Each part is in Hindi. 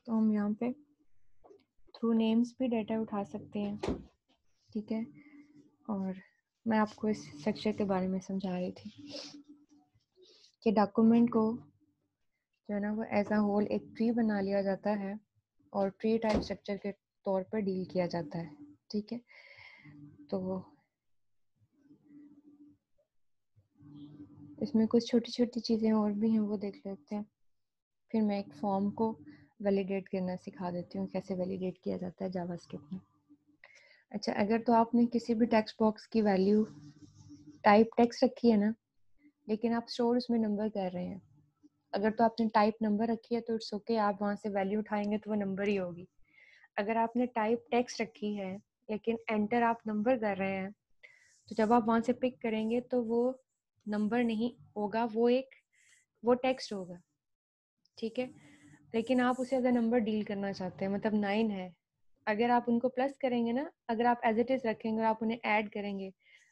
तो हम यहाँ पे थ्रू नेम्स भी डाटा उठा सकते हैं, ठीक है। और मैं आपको इस स्ट्रक्चर के बारे में समझा रही थी कि डॉक्यूमेंट को जो है ना वो एज अ होल एक ट्री बना लिया जाता है और ट्री टाइप स्ट्रक्चर के तौर पर डील किया जाता है, ठीक है। तो इसमें कुछ छोटी छोटी चीज़ें और भी हैं, वो देख लेते हैं। फिर मैं एक फॉर्म को वैलिडेट करना सिखा देती हूँ, कैसे वैलिडेट किया जाता है जावास्क्रिप्ट में। अच्छा, अगर तो आपने किसी भी टेक्स्ट बॉक्स की वैल्यू टाइप टेक्स्ट रखी है ना, लेकिन आप स्टोर उसमें नंबर कर रहे हैं, अगर तो आपने टाइप नंबर रखी है तो इट्स ओके, आप वहाँ से वैल्यू उठाएंगे तो वो नंबर ही होगी। अगर आपने टाइप टेक्स्ट रखी है लेकिन एंटर आप नंबर कर रहे हैं, तो जब आप वहाँ से पिक करेंगे तो वो नंबर नहीं होगा, वो टेक्स्ट होगा, ठीक है। लेकिन आप उसे एज अ नंबर डील करना चाहते हैं, मतलब 9 है, अगर आप उनको प्लस करेंगे ना, अगर आप एज इट इज रखेंगे और आप उन्हें ऐड करेंगे,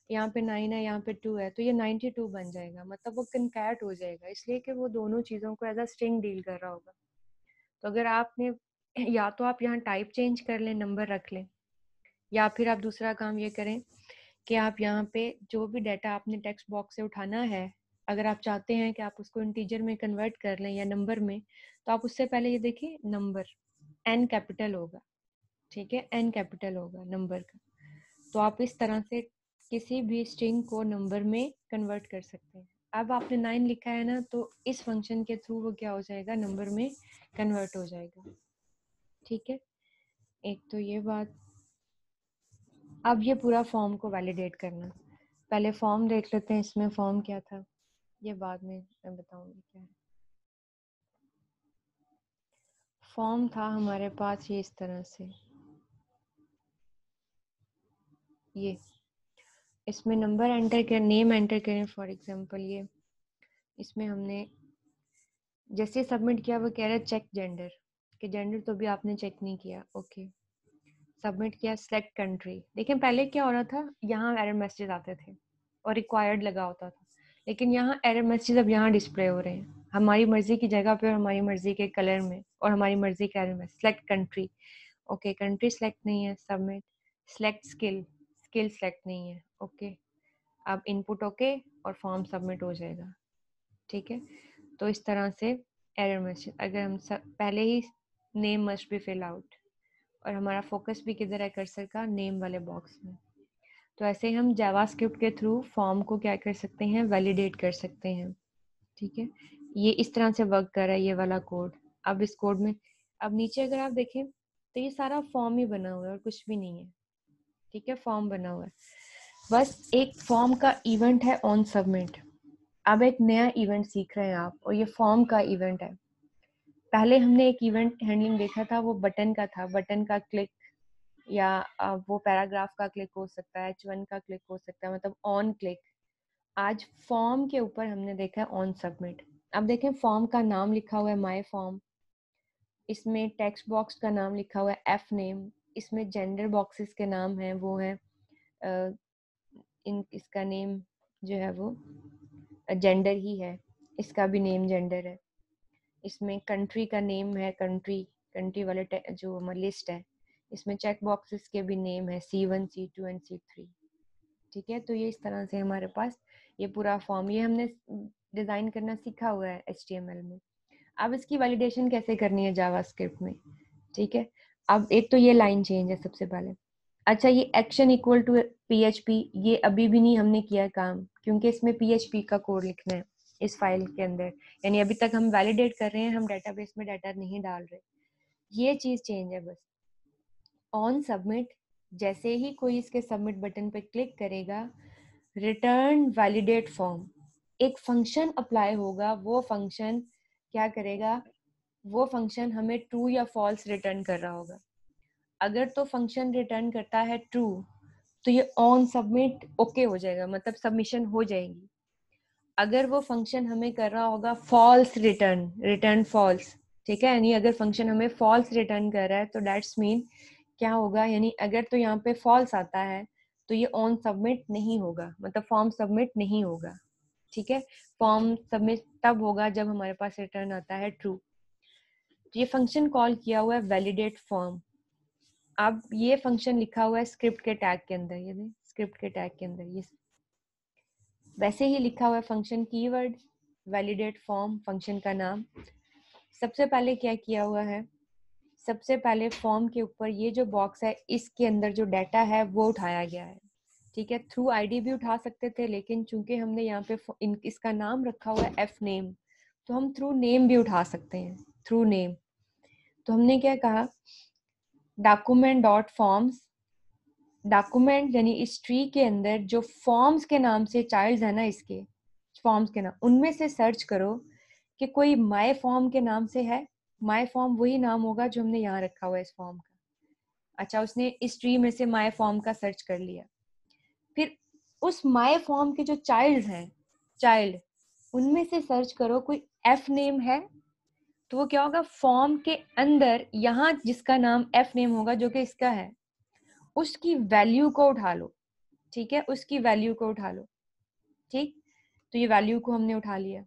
यहाँ पे 9 है, यहाँ पे 2 है, तो ये 92 बन जाएगा, मतलब वो कन्कैट हो जाएगा, इसलिए कि वो दोनों चीज़ों को एज अ स्ट्रिंग डील कर रहा होगा। तो अगर आपने या तो आप यहाँ टाइप चेंज कर लें, नंबर रख लें, या फिर आप दूसरा काम ये करें कि आप यहाँ पे जो भी डाटा आपने टेक्स्ट बॉक्स से उठाना है, अगर आप चाहते हैं कि आप उसको इंटीजर में कन्वर्ट कर लें या नंबर में, तो आप उससे पहले ये देखिए नंबर एन कैपिटल होगा, ठीक है, एन कैपिटल होगा नंबर का। तो आप इस तरह से किसी भी स्ट्रिंग को नंबर में कन्वर्ट कर सकते हैं। अब आपने 9 लिखा है ना, तो इस फंक्शन के थ्रू वो क्या हो जाएगा, नंबर में कन्वर्ट हो जाएगा, ठीक है। एक तो ये बात। अब ये पूरा फॉर्म को वैलिडेट करना, पहले फॉर्म देख लेते हैं, इसमें फॉर्म क्या था, ये बाद में मैं बताऊंगी क्या है। फॉर्म था हमारे पास ये इस तरह से, ये इसमें नंबर एंटर कर, नेम एंटर करें फॉर एग्जांपल, ये इसमें हमने जैसे सबमिट किया वो कह रहा है चेक जेंडर, कि जेंडर तो भी आपने चेक नहीं किया, ओके। सबमिट किया, सिलेक्ट कंट्री। देखिए पहले क्या हो रहा था, यहाँ एरर मैसेज आते थे और रिक्वायर्ड लगा होता था, लेकिन यहाँ एरर मैसेज अब यहाँ डिस्प्ले हो रहे हैं हमारी मर्जी की जगह पे और हमारी मर्जी के कलर में और हमारी मर्जी के error message. Select country, okay, country select नहीं है, submit. Select skill, skill select नहीं है, ओके। अब इनपुट ओके और फॉर्म सबमिट हो जाएगा, ठीक है। तो इस तरह से एरर मैसेज, अगर हम पहले ही name must be fill out, और हमारा फोकस भी किधर है कर्सर का, नेम वाले बॉक्स में। तो ऐसे ही हम जावास्क्रिप्ट के थ्रू फॉर्म को क्या कर सकते हैं, वैलिडेट कर सकते हैं, ठीक है। ये इस तरह से वर्क कर रहा है ये वाला कोड। अब इस कोड में, अब नीचे अगर आप देखें तो ये सारा फॉर्म ही बना हुआ है और कुछ भी नहीं है, ठीक है, फॉर्म बना हुआ है। बस एक फॉर्म का इवेंट है ऑन सबमिट। अब एक नया इवेंट सीख रहे हैं आप, और ये फॉर्म का इवेंट है। पहले हमने एक इवेंट हैंडलिंग देखा था, वो बटन का था, बटन का क्लिक, या वो पैराग्राफ का क्लिक हो सकता है, H1 का क्लिक हो सकता है, मतलब ऑन क्लिक। आज फॉर्म के ऊपर हमने देखा है ऑन सबमिट। अब देखें फॉर्म का नाम लिखा हुआ है माय फॉर्म, इसमें टेक्स्ट बॉक्स का नाम लिखा हुआ है एफ नेम, इसमें जेंडर बॉक्सेस के नाम हैं, वो है इसका नेम जो है वो जेंडर ही है, इसका भी नेम जेंडर है। इसमें कंट्री का नेम है, कंट्री, कंट्री वाले जो हमारी लिस्ट है, इसमें चेक बॉक्सेस के भी नेम है, C1 C2 एंड C3, ठीक है। तो ये इस तरह से हमारे पास ये पूरा फॉर्म, ये हमने डिज़ाइन करना सीखा हुआ है HTML में। अब इसकी वैलिडेशन कैसे करनी है जावास्क्रिप्ट में, ठीक है। अब एक तो ये लाइन चेंज है सबसे पहले। अच्छा, ये एक्शन इक्वल टू PHP, ये अभी भी नहीं हमने किया काम, क्योंकि इसमें PHP का कोड लिखना है इस फाइल के अंदर, यानी अभी तक हम वैलिडेट कर रहे हैं, हम डेटाबेस में डाटा नहीं डाल रहे, ये चीज़ चेंज है बस। ऑन सबमिट, जैसे ही कोई इसके सबमिट बटन पे क्लिक करेगा, रिटर्न वैलिडेट फॉर्म, एक फंक्शन अप्लाई होगा, वो फंक्शन क्या करेगा, वो फंक्शन हमें ट्रू या फॉल्स रिटर्न कर रहा होगा। अगर तो फंक्शन रिटर्न करता है ट्रू, तो ये ऑन सबमिट ओके हो जाएगा, मतलब सबमिशन हो जाएगी। अगर वो फंक्शन हमें कर रहा होगा फॉल्स रिटर्न, रिटर्न फॉल्स, ठीक है, यानी अगर फंक्शन हमें फॉल्स रिटर्न कर रहा है तो दैट्स मीन क्या होगा, यानी अगर तो यहाँ पे फॉल्स आता है तो ये ऑन सबमिट नहीं होगा, मतलब फॉर्म सबमिट नहीं होगा, ठीक है। फॉर्म सबमिट तब होगा जब हमारे पास रिटर्न आता है ट्रू। ये फंक्शन कॉल किया हुआ है वैलिडेट फॉर्म। अब ये फंक्शन लिखा हुआ है स्क्रिप्ट के टैग के अंदर, ये स्क्रिप्ट के टैग के अंदर ये वैसे ही लिखा हुआ है function keyword validate form, function का नाम। सबसे पहले क्या किया हुआ है, सबसे पहले फॉर्म के ऊपर ये जो बॉक्स है इसके अंदर जो डाटा है वो उठाया गया है, ठीक है। थ्रू आईडी भी उठा सकते थे, लेकिन चूंकि हमने यहाँ पे इसका नाम रखा हुआ है एफ नेम, तो हम थ्रू नेम भी उठा सकते हैं, थ्रू नेम। तो हमने क्या कहा, डॉक्यूमेंट डॉट फॉर्म्स, डॉक्यूमेंट यानी इस ट्री के अंदर जो फॉर्म्स के नाम से चाइल्ड्स है ना, इसके फॉर्म्स के नाम, उनमें से सर्च करो कि कोई माय फॉर्म के नाम से है। माय फॉर्म वही नाम होगा जो हमने यहाँ रखा हुआ है इस फॉर्म का। अच्छा, उसने इस ट्री में से माय फॉर्म का सर्च कर लिया। फिर उस माय फॉर्म के जो चाइल्ड्स हैं, चाइल्ड, उनमें से सर्च करो कोई एफ नेम है, तो वो क्या होगा, फॉर्म के अंदर यहाँ जिसका नाम एफ नेम होगा जो कि इसका है, उसकी वैल्यू को उठा लो, ठीक है, उसकी वैल्यू को उठा लो, ठीक। तो ये वैल्यू को हमने उठा लिया,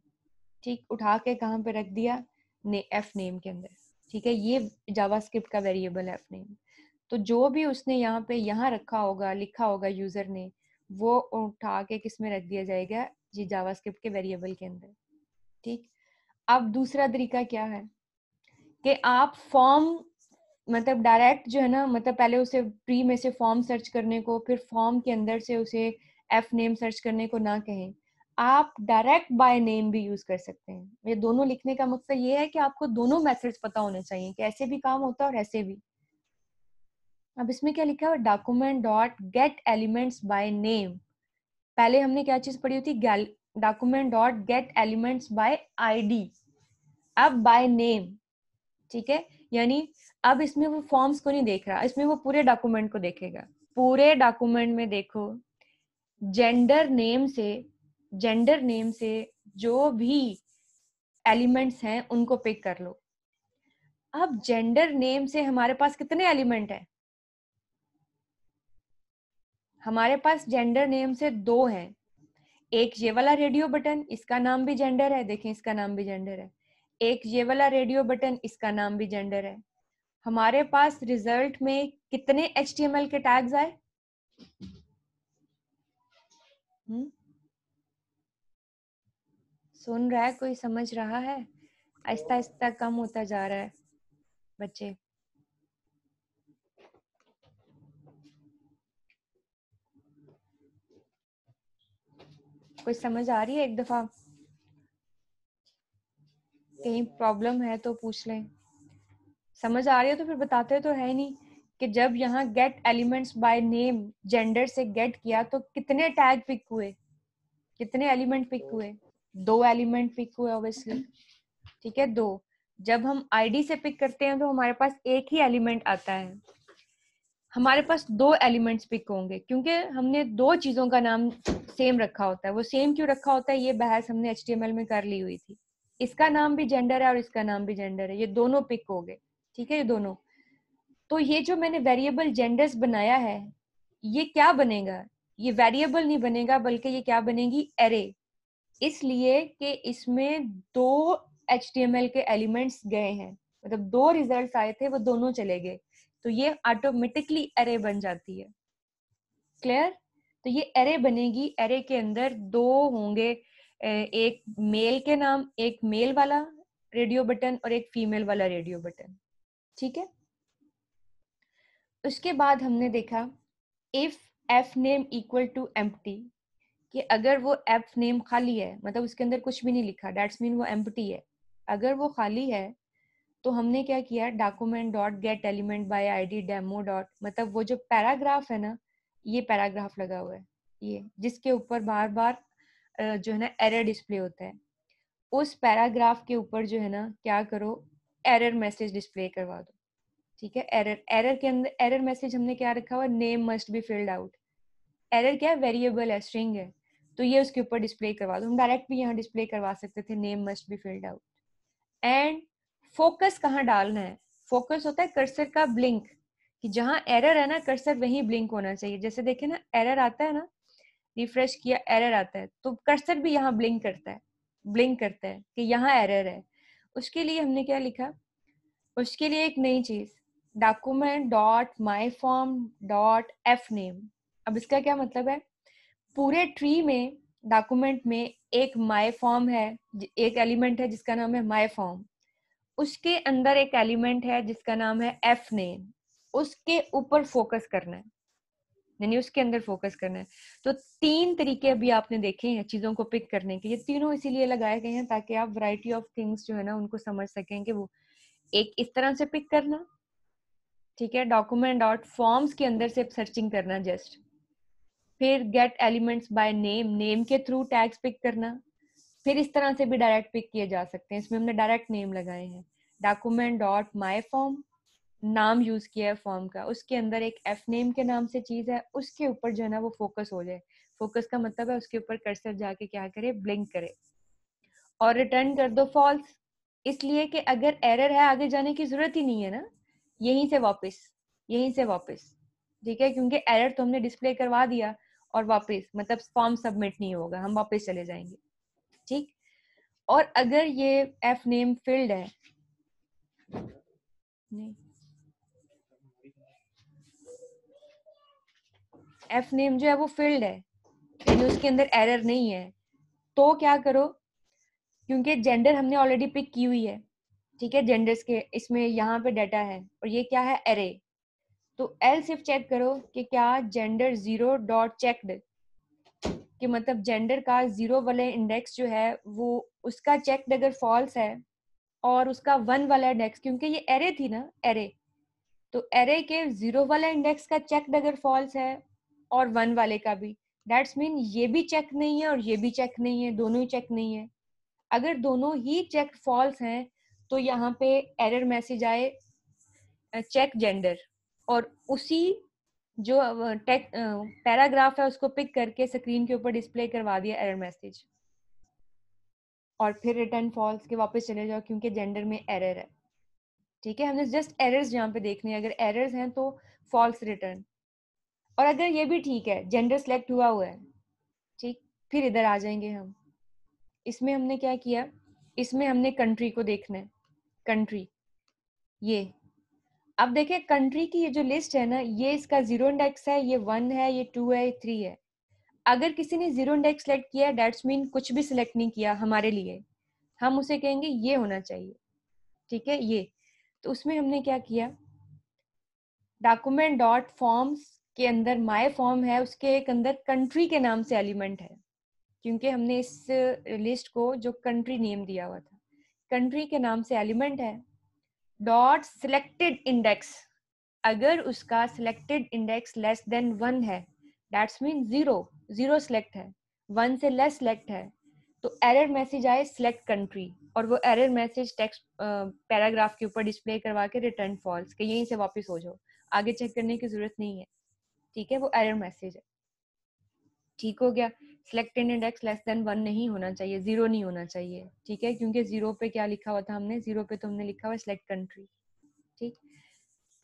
ठीक, उठा के कहाँ पे रख दिया, एफ नेम के अंदर, ठीक है। ये जावास्क्रिप्ट का वेरिएबल है एफ नेम। तो जो भी उसने यहाँ पे यहाँ रखा होगा, लिखा होगा यूजर ने, वो उठा के किस में रख दिया जाएगा, जी जावास्क्रिप्ट के वेरिएबल के अंदर, ठीक। अब दूसरा तरीका क्या है कि आप फॉर्म, मतलब डायरेक्ट जो है ना, मतलब पहले उसे ट्री में से फॉर्म सर्च करने को, फिर फॉर्म के अंदर से उसे एफ नेम सर्च करने को ना कहें, आप डायरेक्ट बाय नेम भी यूज कर सकते हैं। ये दोनों लिखने का मकसद ये है कि आपको दोनों मेथड्स पता होने चाहिए कि ऐसे भी काम होता है और ऐसे भी। अब इसमें क्या लिखा है, document dot gate elements by name. पहले हमने क्या चीज पढ़ी थी, document dot gate elements bye ID, अब बाय नेम, ठीक है। यानी अब इसमें वो फॉर्म्स को नहीं देख रहा, इसमें वो पूरे डॉक्यूमेंट को देखेगा। पूरे डॉक्यूमेंट में देखो, जेंडर नेम से, जेंडर नेम से जो भी एलिमेंट्स हैं उनको पिक कर लो। अब जेंडर नेम से हमारे पास कितने एलिमेंट हैं, हमारे पास जेंडर नेम से दो हैं। एक ये वाला रेडियो बटन, इसका नाम भी जेंडर है, देखें इसका नाम भी जेंडर है। एक ये वाला रेडियो बटन, इसका नाम भी जेंडर है। हमारे पास रिजल्ट में कितने HTML के टैग्स आए, सुन रहा है कोई, समझ रहा है? आहिस्ता आहिस्ता कम होता जा रहा है बच्चे। कोई समझ आ रही है? एक दफा कहीं प्रॉब्लम है तो पूछ लें। समझ आ रही है तो फिर बताते तो है नहीं कि जब यहाँ gate elements by name gender से गेट किया तो कितने टैग पिक हुए, कितने एलिमेंट पिक हुए, दो एलिमेंट पिक हुए ऑब्वियसली, ठीक है, दो। जब हम आईडी से पिक करते हैं तो हमारे पास एक ही एलिमेंट आता है, हमारे पास दो एलिमेंट्स पिक होंगे क्योंकि हमने दो चीजों का नाम सेम रखा होता है। वो सेम क्यों रखा होता है, ये बहस हमने HTML में कर ली हुई थी। इसका नाम भी जेंडर है और इसका नाम भी जेंडर है, ये दोनों पिक हो गए, ठीक है, ये दोनों। तो ये जो मैंने वेरिएबल जेंडर्स बनाया है, ये क्या बनेगा, ये वेरिएबल नहीं बनेगा बल्कि ये क्या बनेगी, एरे। इसलिए कि इसमें दो HTML के एलिमेंट्स गए हैं, मतलब दो रिजल्ट्स आए थे वो दोनों चले गए, तो ये ऑटोमेटिकली एरे बन जाती है। क्लियर? तो ये एरे बनेगी, एरे के अंदर दो होंगे, एक मेल के नाम, एक मेल वाला रेडियो बटन और एक फीमेल वाला रेडियो बटन, ठीक है। उसके बाद हमने देखा if f name equal to empty, कि अगर वो एफ नेम खाली है, मतलब उसके अंदर कुछ भी नहीं लिखा, दैट्स मीन वो एम्प्टी है। अगर वो खाली है तो हमने क्या किया, document dot gate element by ID demo dot, मतलब वो जो पैराग्राफ है ना, ये पैराग्राफ लगा हुआ है, ये जिसके ऊपर बार बार जो है ना एरर डिस्प्ले होता है, उस पैराग्राफ के ऊपर जो है ना क्या करो, एरर मैसेज डिस्प्ले करवा दो, ठीक है। एरर, एरर के अंदर एरर मैसेज हमने क्या रखा हुआ, name must be filled out. Error क्या है, वेरिएबल है, स्ट्रिंग है, तो ये उसके ऊपर डिस्प्ले करवा दो। हम डायरेक्ट भी यहाँ डिस्प्ले करवा सकते थे, name must be filled out. And focus कहाँ डालना है, फोकस होता है कर्सर का ब्लिंक, कि जहां एरर है ना कर्सर वहीं ब्लिंक होना चाहिए। जैसे देखे ना एरर आता है ना, रिफ्रेश किया एरर आता है तो कर्सर भी यहाँ ब्लिंक करता है, ब्लिंक करता है कि यहाँ एरर है। उसके लिए हमने क्या लिखा, उसके लिए एक नई चीज, document dot my form dot F name. अब इसका क्या मतलब है, पूरे ट्री में डॉक्यूमेंट में एक माई फॉर्म है, एक एलिमेंट है जिसका नाम है माई फॉर्म, उसके अंदर एक एलिमेंट है जिसका नाम है एफ नेम, उसके ऊपर फोकस करना है, यानी उसके अंदर फोकस करना है। तो 3 तरीके अभी आपने देखे हैं चीजों को पिक करने के, ये तीनों इसीलिए लगाए गए हैं ताकि आप वैरायटी ऑफ थिंग्स जो है ना उनको समझ सकें कि वो एक इस तरह से पिक करना, ठीक है, डॉक्यूमेंट डॉट फॉर्म्स के अंदर से सर्चिंग करना जस्ट, फिर gate elements by name, name के थ्रू टैग्स पिक करना, फिर इस तरह से भी डायरेक्ट पिक किए जा सकते हैं, इसमें हमने डायरेक्ट नेम लगाए हैं, डॉक्यूमेंट डॉट माई फॉर्म, नाम यूज किया है फॉर्म का, उसके अंदर एक एफ नेम के नाम से चीज है, उसके ऊपर जो है ना वो फोकस हो जाए, फोकस का मतलब है उसके ऊपर कर्सर जाके क्या करे, ब्लिंक करे, और रिटर्न कर दो फॉल्स, इसलिए कि अगर एरर है आगे जाने की जरूरत ही नहीं है ना, यहीं से वापस, यहीं से वापस, ठीक है, क्योंकि एरर तो हमने डिस्प्ले करवा दिया और वापस मतलब फॉर्म सबमिट नहीं होगा, हम वापस चले जाएंगे, ठीक। और अगर ये एफ नेम फील्ड है, नहीं, एफ नेम जो है वो फील्ड है, यानी उसके अंदर एरर नहीं है, तो क्या करो, क्योंकि जेंडर हमने ऑलरेडी पिक की हुई है, ठीक है, जेंडर्स के इसमें यहाँ पे डाटा है और ये क्या है, एरे, तो एल सिर्फ चेक करो कि क्या जेंडर जीरो डॉट चेक्ड, कि मतलब जेंडर का जीरो वाले इंडेक्स जो है वो उसका चेक्ड अगर फॉल्स है, और उसका वन वाला इंडेक्स, क्योंकि ये एरे थी ना, एरे, तो एरे के जीरो वाला इंडेक्स का चेक्ड अगर फॉल्स है और वन वाले का भी, दैट्स मीन ये भी चेक नहीं है और ये भी चेक नहीं है, दोनों ही चेक नहीं है। अगर दोनों ही चेक फॉल्स हैं तो यहाँ पे एरर मैसेज आए चेक जेंडर, और उसी जो टेक पैराग्राफ है उसको पिक करके स्क्रीन के ऊपर डिस्प्ले करवा दिया एरर मैसेज, और फिर रिटर्न फॉल्स के वापस चले जाओ क्योंकि जेंडर में एरर है, ठीक है, हमने जस्ट एरर्स यहाँ पे देखने हैं, अगर एरर्स हैं तो फॉल्स रिटर्न, और अगर ये भी ठीक है जेंडर सेलेक्ट हुआ हुआ है, ठीक, फिर इधर आ जाएंगे हम, इसमें हमने क्या किया, इसमें हमने कंट्री को देखना है, कंट्री, ये अब देखिए कंट्री की ये जो लिस्ट है ना, ये इसका 0 इंडेक्स है, ये 1 है, ये 2 है, ये 3 है, अगर किसी ने 0 इंडेक्स सेलेक्ट किया है दैट्स मीन कुछ भी सिलेक्ट नहीं किया हमारे लिए, हम उसे कहेंगे ये होना चाहिए, ठीक है, ये, तो उसमें हमने क्या किया, डॉक्यूमेंट डॉट फॉर्म्स के अंदर माय फॉर्म है, उसके एक अंदर कंट्री के नाम से एलिमेंट है, क्योंकि हमने इस लिस्ट को जो कंट्री नेम दिया हुआ था, कंट्री के नाम से एलिमेंट है, डॉट सिलेक्टेड इंडेक्स, अगर उसका सिलेक्टेड इंडेक्स लेस देन 1 है that's mean zero, zero select है, 1 से लेस सिलेक्ट है, तो एरर मैसेज आए सिलेक्ट कंट्री, और वो एरर मैसेज टेक्स्ट पैराग्राफ के ऊपर डिस्प्ले करवा के रिटर्न फॉल्स के यहीं से वापस हो जाओ, आगे चेक करने की जरूरत नहीं है, ठीक है, वो एरर मैसेज है, ठीक हो गया। सिलेक्टेड इंडेक्स लेस देन 1 नहीं होना चाहिए, जीरो नहीं होना चाहिए, ठीक है, क्योंकि जीरो पे क्या लिखा हुआ था हमने, जीरो पे तो हमने लिखा हुआ सिलेक्ट कंट्री, ठीक।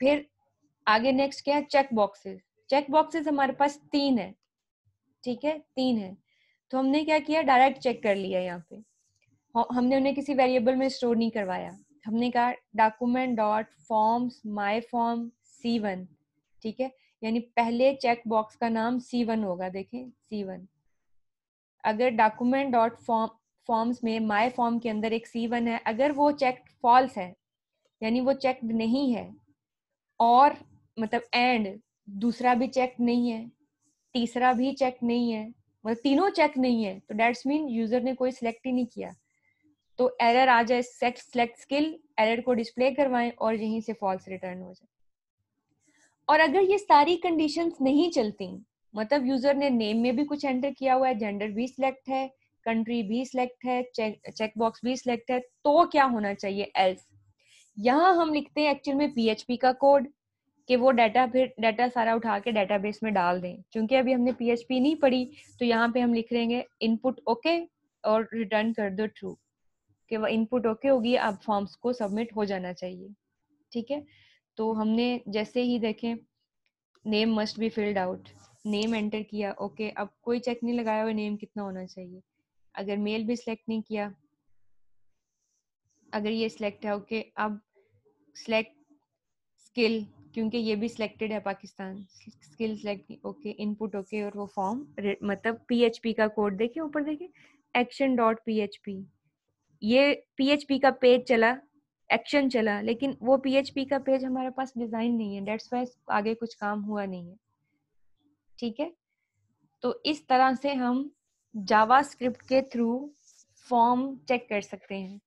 फिर आगे नेक्स्ट क्या है, चेक बॉक्सेस, चेक बॉक्सेस हमारे पास 3 है, ठीक है, 3 है, तो हमने क्या किया, डायरेक्ट चेक कर लिया यहाँ पे, हमने उन्हें किसी वेरिएबल में स्टोर नहीं करवाया, हमने कहा document dot forms my form C1, ठीक है, यानी पहले चेक बॉक्स का नाम C1 होगा, देखें C1, अगर डॉक्यूमेंट डॉट फॉर्म्स में माई फॉर्म के अंदर एक C1 है, अगर वो चेक फॉल्स है यानी वो चेक्ड नहीं है, और मतलब एंड दूसरा भी चेक नहीं है, तीसरा भी चेक नहीं है, मतलब तीनों चेक नहीं है, तो दैट्स मीन यूजर ने कोई सिलेक्ट ही नहीं किया, तो एरर आ जाए सेट सिलेक्ट स्किल, एरर को डिस्प्ले करवाएं और यहीं से फॉल्स रिटर्न हो जाए। और अगर ये सारी कंडीशंस नहीं चलती, मतलब यूजर ने नेम में भी कुछ एंटर किया हुआ है, जेंडर भी सिलेक्ट है, कंट्री भी सिलेक्ट है, चेक बॉक्स भी सिलेक्ट है, तो क्या होना चाहिए, एल्स, यहाँ हम लिखते हैं एक्चुअल में PHP का कोड कि वो डाटा फिर डाटा सारा उठा के डाटाबेस में डाल दें, क्योंकि अभी हमने PHP नहीं पढ़ी, तो यहाँ पे हम लिख लेंगे इनपुट ओके और रिटर्न कर दो ट्रू, कि वो इनपुट ओके होगी, अब फॉर्म्स को सबमिट हो जाना चाहिए, ठीक है। तो हमने जैसे ही देखें name must be filled out, name enter किया, ओके, अब कोई चेक नहीं लगाया हुआ नेम कितना होना चाहिए, अगर मेल भी सिलेक्ट नहीं किया, अगर ये सिलेक्ट है, ओके, अब सेलेक्ट स्किल, क्योंकि ये भी सिलेक्टेड है Pakistan, skill select, okay, input okay, और वो फॉर्म मतलब पीएचपी का कोड देखिए, ऊपर देखिए एक्शन डॉट पीएचपी, ये पीएचपी का पेज चला, एक्शन चला, लेकिन वो पीएचपी का पेज हमारे पास डिजाइन नहीं है, दैट्स वाई आगे कुछ काम हुआ नहीं है। ठीक है, तो इस तरह से हम जावास्क्रिप्ट के थ्रू फॉर्म चेक कर सकते हैं।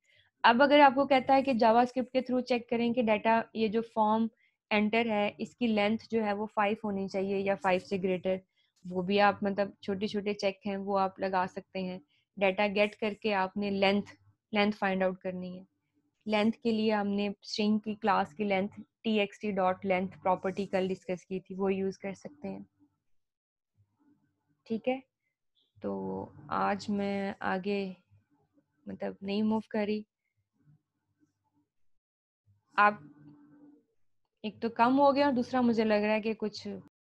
अब अगर आपको कहता है कि जावास्क्रिप्ट के थ्रू चेक करें कि डाटा, ये जो फॉर्म एंटर है इसकी लेंथ जो है वो 5 होनी चाहिए या 5 से ग्रेटर, वो भी आप मतलब छोटे छोटे चेक हैं वो आप लगा सकते हैं। डाटा गेट करके आपने लेंथ लेंथ फाइंड आउट करनी है। लेंथ के लिए हमने स्ट्रिंग की क्लास की length txt dot length property कल डिस्कस की थी, वो यूज कर सकते हैं। ठीक है, तो आज मैं आगे मतलब नहीं मूव करी, आप एक तो कम हो गया और दूसरा मुझे लग रहा है कि कुछ